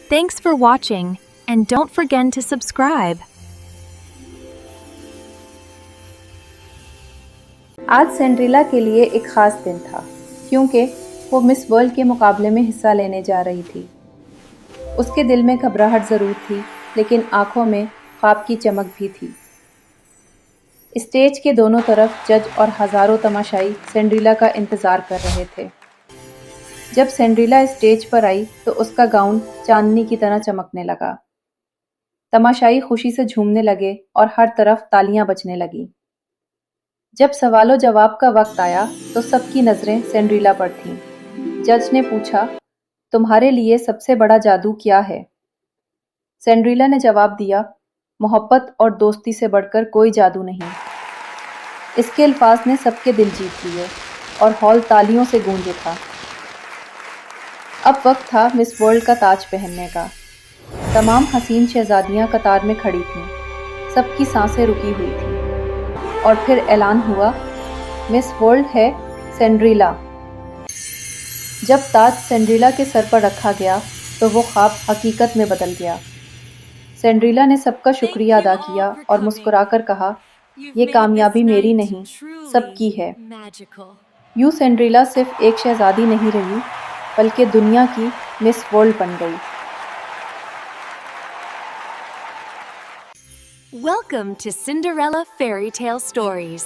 Thanks for watching, and don't forget to subscribe. आज Cinderella के लिए एक ख़ास दिन था क्योंकि वो मिस वर्ल्ड के मुकाबले में हिस्सा लेने जा रही थी। उसके दिल में घबराहट ज़रूर थी, लेकिन आंखों में ख्वाब की चमक भी थी। स्टेज के दोनों तरफ जज और हज़ारों तमाशाई सिंड्रेला का इंतज़ार कर रहे थे। जब सिंड्रेला स्टेज पर आई तो उसका गाउन चांदनी की तरह चमकने लगा। तमाशाई खुशी से झूमने लगे और हर तरफ तालियां बजने लगीं। जब सवालों जवाब का वक्त आया तो सबकी नज़रें सिंड्रेला पर थीं। जज ने पूछा, तुम्हारे लिए सबसे बड़ा जादू क्या है? सिंड्रेला ने जवाब दिया, मोहब्बत और दोस्ती से बढ़कर कोई जादू नहीं। इसके अल्फाज ने सबके दिल जीत लिए और हॉल तालियों से गूंजे था। अब वक्त था मिस वर्ल्ड का ताज पहनने का। तमाम हसीन शहजादियां कतार में खड़ी थीं। सबकी सांसें रुकी हुई थीं और फिर ऐलान हुआ, मिस वर्ल्ड है सिंड्रेला। जब ताज सिंड्रेला के सर पर रखा गया तो वो ख्वाब हकीकत में बदल गया। सिंड्रेला ने सबका शुक्रिया अदा किया और मुस्कुराकर कहा, ये कामयाबी मेरी नहीं, सबकी है। यूं सिंड्रेला सिर्फ एक शहजादी नहीं रही, बल्कि दुनिया की मिस वर्ल्ड बन गई। Welcome to Cinderella Fairy Tale Stories.